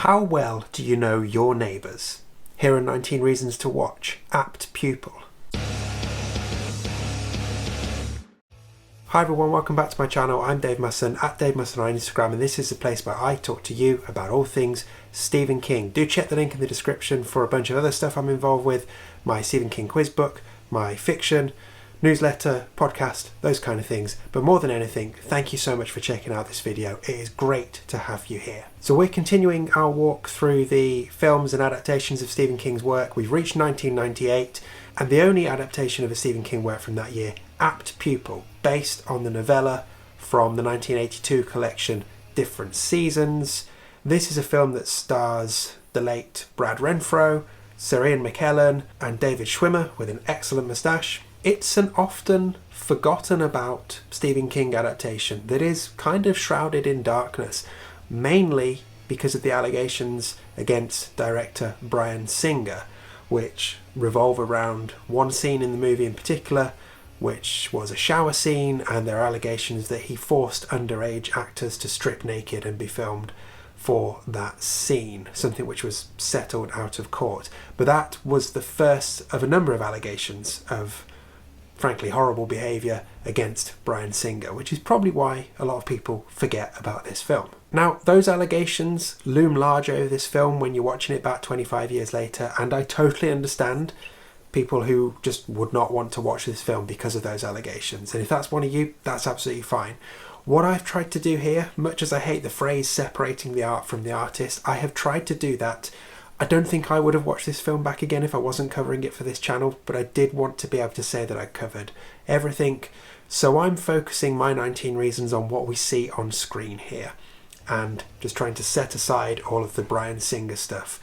How well do you know your neighbours? Here are 19 reasons to watch Apt Pupil. Hi everyone, welcome back to my channel. I'm Dave Musson, at Dave Musson on Instagram, and this is the place where I talk to you about all things Stephen King. Do check the link in the description for a bunch of other stuff I'm involved with, my Stephen King quiz book, my fiction, newsletter, podcast, those kind of things. But more than anything, thank you so much for checking out this video. It is great to have you here. So we're continuing our walk through the films and adaptations of Stephen King's work. We've reached 1998, and the only adaptation of a Stephen King work from that year, Apt Pupil, based on the novella from the 1982 collection Different Seasons. This is a film that stars the late Brad Renfro, Sir Ian McKellan, and David Schwimmer with an excellent moustache. It's an often forgotten about Stephen King adaptation that is kind of shrouded in darkness, mainly because of the allegations against director Bryan Singer, which revolve around one scene in the movie in particular, which was a shower scene, and there are allegations that he forced underage actors to strip naked and be filmed for that scene, something which was settled out of court. But that was the first of a number of allegations of frankly horrible behaviour against Bryan Singer, which is probably why a lot of people forget about this film. Now, those allegations loom large over this film when you're watching it back 25 years later, and I totally understand people who just would not want to watch this film because of those allegations. And if that's one of you, that's absolutely fine. What I've tried to do here, much as I hate the phrase separating the art from the artist, I have tried to do that. I don't think I would have watched this film back again if I wasn't covering it for this channel, but I did want to be able to say that I covered everything. So I'm focusing my 19 reasons on what we see on screen here, and just trying to set aside all of the Bryan Singer stuff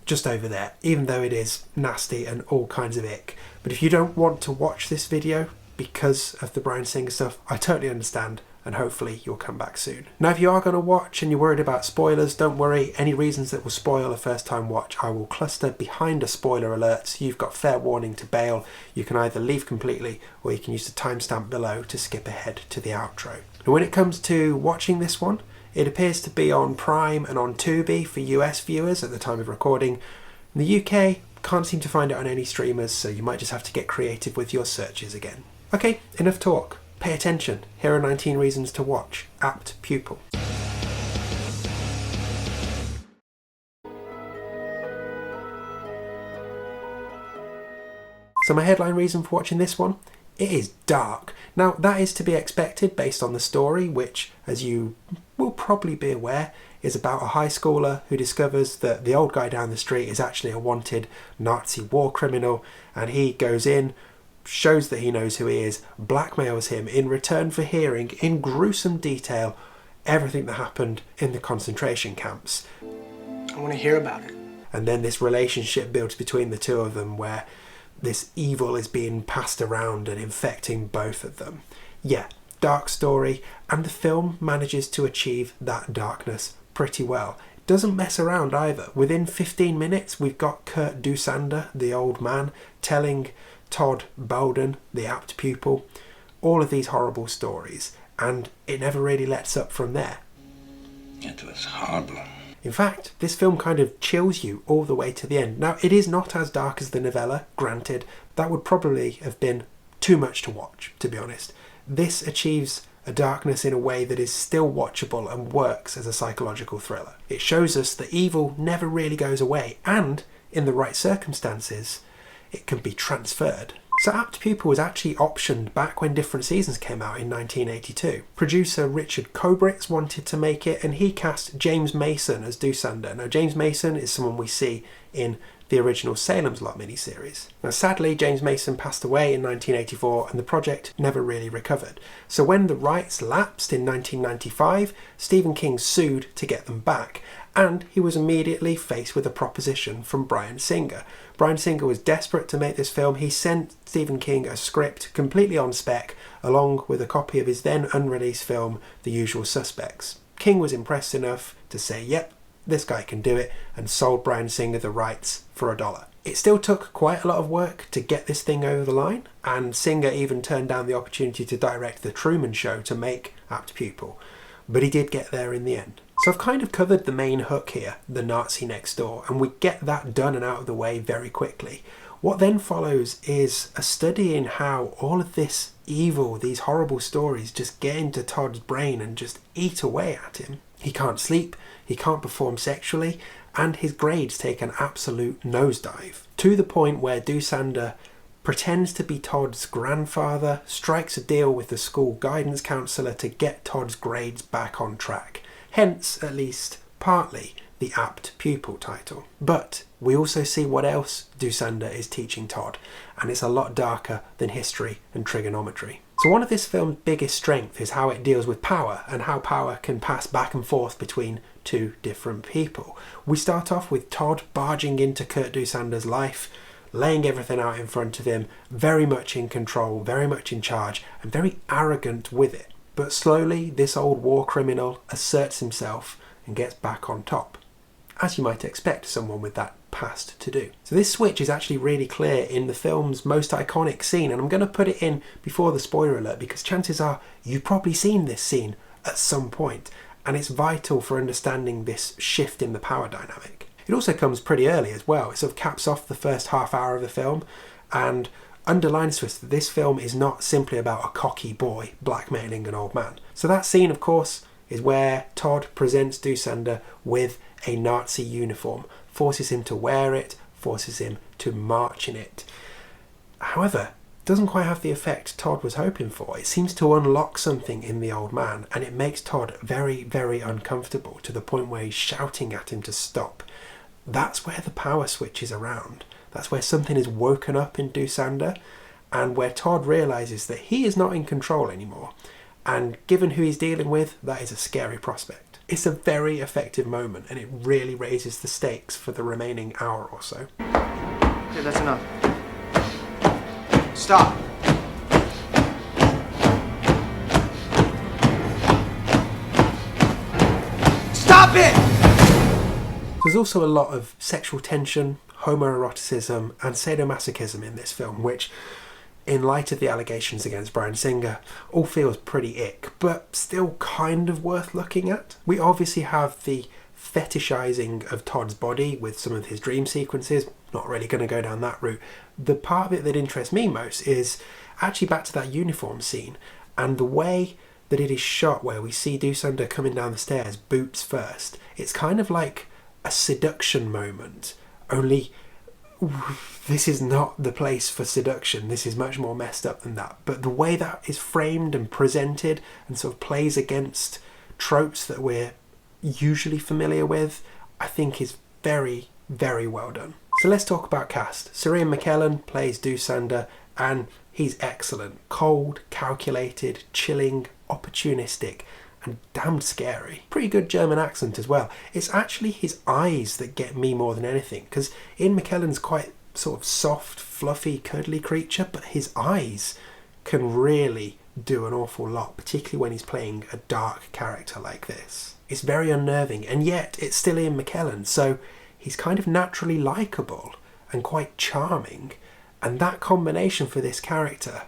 just over there, even though it is nasty and all kinds of ick. But if you don't want to watch this video because of the Bryan Singer stuff, I totally understand, and hopefully you'll come back soon. Now, if you are going to watch and you're worried about spoilers, don't worry. Any reasons that will spoil a first time watch, I will cluster behind a spoiler alert, so you've got fair warning to bail. You can either leave completely, or you can use the timestamp below to skip ahead to the outro. Now, when it comes to watching this one, it appears to be on Prime and on Tubi for US viewers at the time of recording. In the UK, can't seem to find it on any streamers, so you might just have to get creative with your searches again. Okay, enough talk. Pay attention. Here are 19 reasons to watch Apt Pupil. So my headline reason for watching this one, it is dark. Now, that is to be expected based on the story, which, as you will probably be aware, is about a high schooler who discovers that the old guy down the street is actually a wanted Nazi war criminal, and he goes in, shows that he knows who he is, blackmails him in return for hearing in gruesome detail everything that happened in the concentration camps. I want to hear about it. And then this relationship builds between the two of them, where this evil is being passed around and infecting both of them. Yeah, dark story, and the film manages to achieve that darkness pretty well. It doesn't mess around either. Within 15 minutes, we've got Kurt Dusander, the old man, telling Todd Bowden, the apt pupil, all of these horrible stories, and it never really lets up from there. It was horrible. In fact, this film kind of chills you all the way to the end. Now, it is not as dark as the novella, granted. That would probably have been too much to watch, to be honest. This achieves a darkness in a way that is still watchable and works as a psychological thriller. It shows us that evil never really goes away, and in the right circumstances, it can be transferred. So Apt Pupil was actually optioned back when Different Seasons came out in 1982. Producer Richard Kobritz wanted to make it, and he cast James Mason as Dusander. Now, James Mason is someone we see in the original Salem's Lot miniseries. Now, sadly, James Mason passed away in 1984, and the project never really recovered. So when the rights lapsed in 1995, Stephen King sued to get them back, and he was immediately faced with a proposition from Bryan Singer. Bryan Singer was desperate to make this film. He sent Stephen King a script completely on spec, along with a copy of his then unreleased film, The Usual Suspects. King was impressed enough to say, yep, this guy can do it, and sold Bryan Singer the rights for $1. It still took quite a lot of work to get this thing over the line, and Singer even turned down the opportunity to direct The Truman Show to make Apt Pupil, but he did get there in the end. So I've kind of covered the main hook here, the Nazi next door, and we get that done and out of the way very quickly. What then follows is a study in how all of this evil, these horrible stories just get into Todd's brain and just eat away at him. He can't sleep, he can't perform sexually, and his grades take an absolute nosedive. To the point where Doosander pretends to be Todd's grandfather, strikes a deal with the school guidance counsellor to get Todd's grades back on track. Hence, at least partly, the Apt Pupil title. But we also see what else Doosander is teaching Todd, and it's a lot darker than history and trigonometry. So one of this film's biggest strengths is how it deals with power, and how power can pass back and forth between two different people. We start off with Todd barging into Kurt Doosander's life, laying everything out in front of him, very much in control, very much in charge, and very arrogant with it. But slowly, this old war criminal asserts himself and gets back on top, as you might expect someone with that past to do. So this switch is actually really clear in the film's most iconic scene, and I'm going to put it in before the spoiler alert because chances are you've probably seen this scene at some point, and it's vital for understanding this shift in the power dynamic. It also comes pretty early as well. It sort of caps off the first half hour of the film and underlines to us that this film is not simply about a cocky boy blackmailing an old man. So that scene, of course, is where Todd presents Doosander with a Nazi uniform, forces him to wear it, forces him to march in it. However, it doesn't quite have the effect Todd was hoping for. It seems to unlock something in the old man, and it makes Todd very, very uncomfortable to the point where he's shouting at him to stop. That's where the power switch is around. That's where something is woken up in Doosander, and where Todd realises that he is not in control anymore. And given who he's dealing with, that is a scary prospect. It's a very effective moment, and it really raises the stakes for the remaining hour or so. Okay, that's enough. Stop. Stop it! There's also a lot of sexual tension, homoeroticism, and sadomasochism in this film, which, in light of the allegations against Bryan Singer, all feels pretty ick, but still kind of worth looking at. We obviously have the fetishizing of Todd's body with some of his dream sequences. Not really going to go down that route. The part of it that interests me most is actually back to that uniform scene and the way that it is shot, where we see Doosander coming down the stairs, boots first. It's kind of like a seduction moment, only this is not the place for seduction. This is much more messed up than that. But the way that is framed and presented and sort of plays against tropes that we're usually familiar with, I think is very, very well done. So let's talk about cast. Sir Ian McKellan plays Doosander, and he's excellent. Cold, calculated, chilling, opportunistic, and damned scary. Pretty good German accent as well. It's actually his eyes that get me more than anything, because Ian McKellen's quite sort of soft, fluffy, cuddly creature, but his eyes can really do an awful lot, particularly when he's playing a dark character like this. It's very unnerving, and yet it's still Ian McKellan, so he's kind of naturally likeable and quite charming, and that combination for this character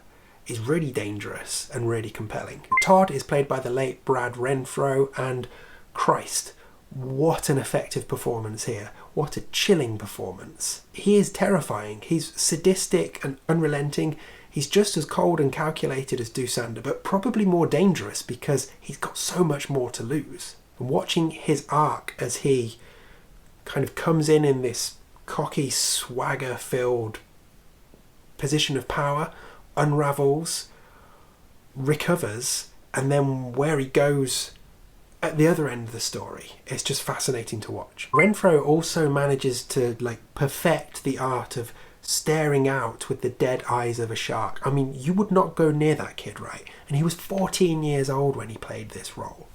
is really dangerous and really compelling. Todd is played by the late Brad Renfro, and Christ, what an effective performance here. What a chilling performance. He is terrifying. He's sadistic and unrelenting. He's just as cold and calculated as Doosander, but probably more dangerous because he's got so much more to lose. And watching his arc as he kind of comes in this cocky, swagger-filled position of power, unravels, recovers, and then where he goes at the other end of the story, it's just fascinating to watch. Renfro also manages to perfect the art of staring out with the dead eyes of a shark. I mean, you would not go near that kid, right? And he was 14 years old when he played this role.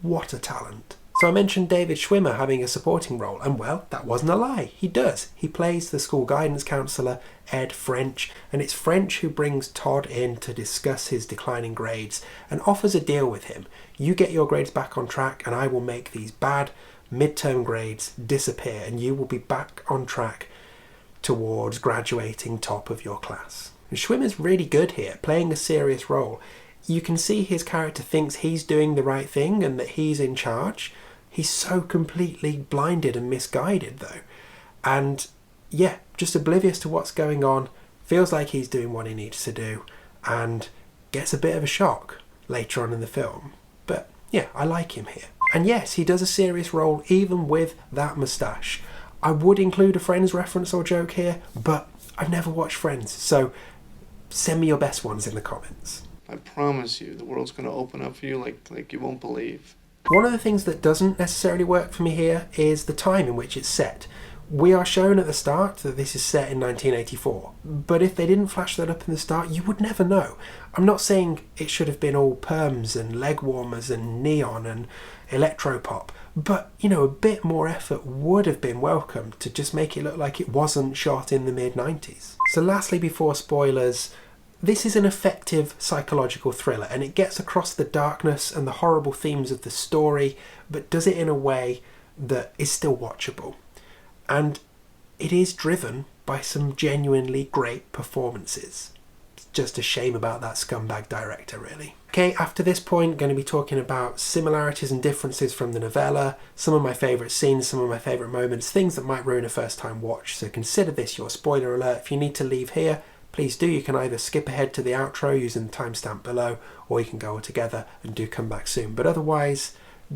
What a talent. So I mentioned David Schwimmer having a supporting role, and well, that wasn't a lie. He does. He plays the school guidance counsellor, Ed French, and it's French who brings Todd in to discuss his declining grades and offers a deal with him. You get your grades back on track and I will make these bad midterm grades disappear, and you will be back on track towards graduating top of your class. And Schwimmer's really good here, playing a serious role. You can see his character thinks he's doing the right thing and that he's in charge. He's so completely blinded and misguided though. And yeah, just oblivious to what's going on, feels like he's doing what he needs to do, and gets a bit of a shock later on in the film. But yeah, I like him here. And yes, he does a serious role even with that moustache. I would include a Friends reference or joke here, but I've never watched Friends, so send me your best ones in the comments. I promise you, the world's going to open up for you like you won't believe. One of the things that doesn't necessarily work for me here is the time in which it's set. We are shown at the start that this is set in 1984, but if they didn't flash that up in the start, you would never know. I'm not saying it should have been all perms and leg warmers and neon and electropop, but, you know, a bit more effort would have been welcome to just make it look like it wasn't shot in the mid-90s. So lastly, before spoilers, this is an effective psychological thriller, and it gets across the darkness and the horrible themes of the story, but does it in a way that is still watchable. And it is driven by some genuinely great performances. It's just a shame about that scumbag director, really. Okay, after this point, going to be talking about similarities and differences from the novella, some of my favourite scenes, some of my favourite moments, things that might ruin a first-time watch. So consider this your spoiler alert. If you need to leave here, please do. You can either skip ahead to the outro using the timestamp below, or you can go all together and do come back soon. But otherwise,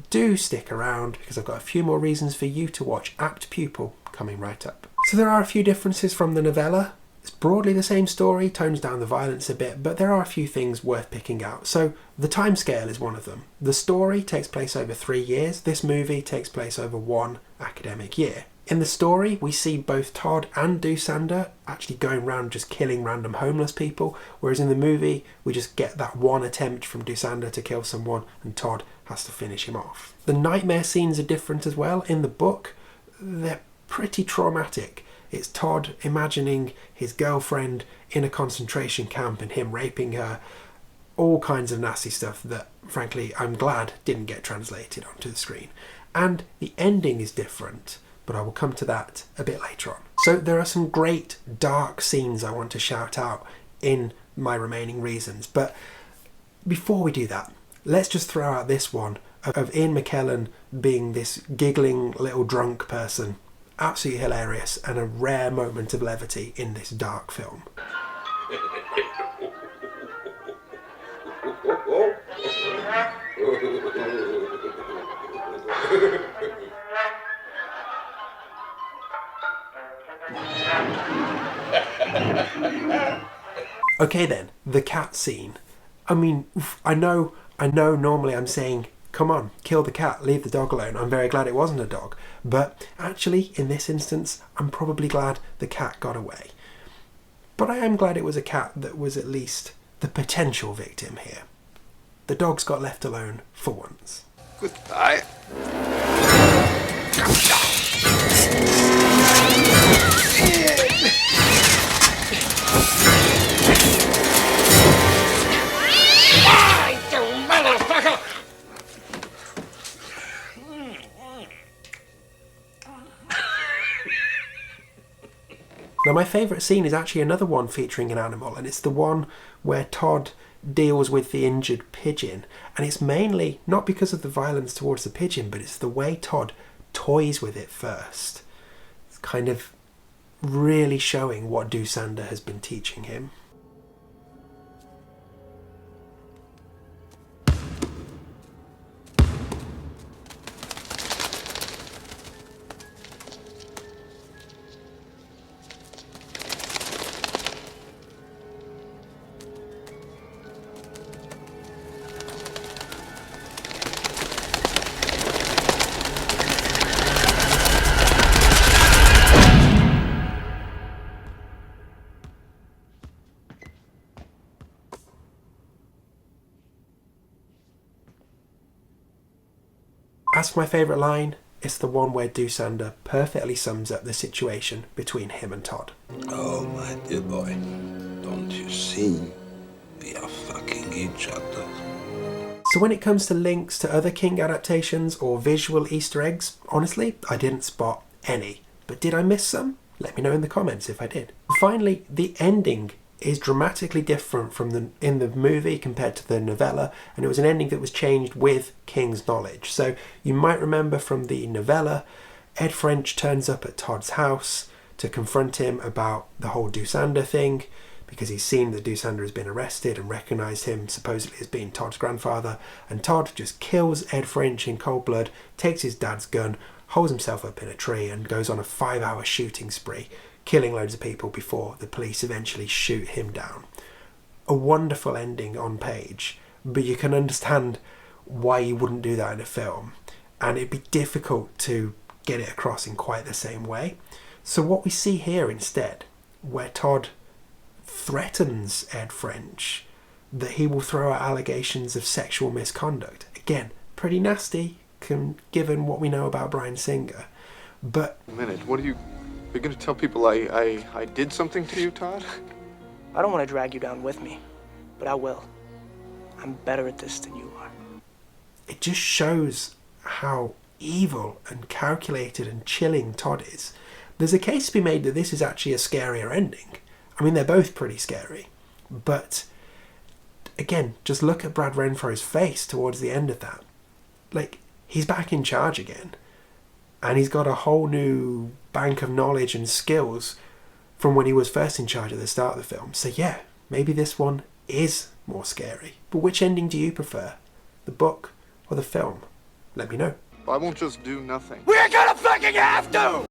do stick around because I've got a few more reasons for you to watch Apt Pupil coming right up. So there are a few differences from the novella. It's broadly the same story, tones down the violence a bit, but there are a few things worth picking out. So the timescale is one of them. The story takes place over 3 years. This movie takes place over 1 academic year. In the story, we see both Todd and Doosander actually going around just killing random homeless people, whereas in the movie, we just get that one attempt from Doosander to kill someone, and Todd has to finish him off. The nightmare scenes are different as well. In the book, they're pretty traumatic. It's Todd imagining his girlfriend in a concentration camp and him raping her. All kinds of nasty stuff that, frankly, I'm glad didn't get translated onto the screen. And the ending is different, but I will come to that a bit later on. So there are some great dark scenes I want to shout out in my remaining reasons. But before we do that, let's just throw out this one of Ian McKellan being this giggling little drunk person. Absolutely hilarious and a rare moment of levity in this dark film. Okay then, the cat scene. I mean, I know normally I'm saying, come on, kill the cat, leave the dog alone. I'm very glad it wasn't a dog. But actually, in this instance, I'm probably glad the cat got away. But I am glad it was a cat that was at least the potential victim here. The dogs got left alone for once. Goodbye. Now my favourite scene is actually another one featuring an animal, and it's the one where Todd deals with the injured pigeon, and it's mainly not because of the violence towards the pigeon, but it's the way Todd toys with it first. It's kind of really showing what Doosander has been teaching him. As for my favourite line, it's the one where Doosander perfectly sums up the situation between him and Todd. Oh, my dear boy, don't you see? We are fucking each other. So when it comes to links to other King adaptations or visual Easter eggs, honestly, I didn't spot any. But did I miss some? Let me know in the comments if I did. Finally, the ending is dramatically different from in the movie compared to the novella, and it was an ending that was changed with King's knowledge. So you might remember from the novella, Ed French turns up at Todd's house to confront him about the whole Doosander thing, because he's seen that Doosander has been arrested and recognised him supposedly as being Todd's grandfather, and Todd just kills Ed French in cold blood, takes his dad's gun, holds himself up in a tree and goes on a 5-hour shooting spree, killing loads of people before the police eventually shoot him down. A wonderful ending on page, but you can understand why you wouldn't do that in a film, and it'd be difficult to get it across in quite the same way. So what we see here instead, where Todd threatens Ed French that he will throw out allegations of sexual misconduct. Again, pretty nasty given what we know about Bryan Singer. But A minute, what are you going to tell people I did something to you, Todd? I don't want to drag you down with me, but I will. I'm better at this than you are. it just shows how evil and calculated and chilling Todd is. There's a case to be made that this is actually a scarier ending. I mean, they're both pretty scary, but again, just look at Brad Renfro's face towards the end of that. Like, he's back in charge again, and he's got a whole new bank of knowledge and skills from when he was first in charge at the start of the film. So yeah, maybe this one is more scary. But which ending do you prefer? The book or the film? Let me know. I won't just do nothing. We're gonna fucking have to!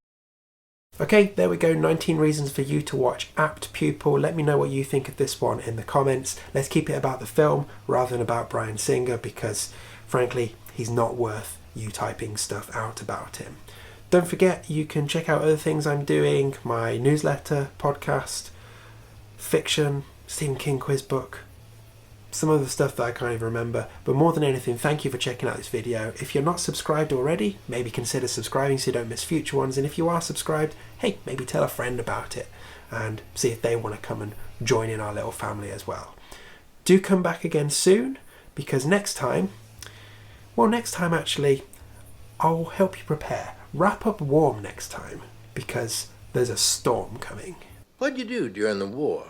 Okay, there we go. 19 reasons for you to watch Apt Pupil. Let me know what you think of this one in the comments. Let's keep it about the film rather than about Bryan Singer, because frankly, he's not worth you typing stuff out about him. Don't forget, you can check out other things I'm doing, my newsletter, podcast, fiction, Stephen King quiz book, some other stuff that I can't even remember. But more than anything, thank you for checking out this video. If you're not subscribed already, maybe consider subscribing so you don't miss future ones. And if you are subscribed, hey, maybe tell a friend about it and see if they want to come and join in our little family as well. Do come back again soon, because next time actually, I'll help you prepare. Wrap up warm next time, because there's a storm coming. What'd you do during the war?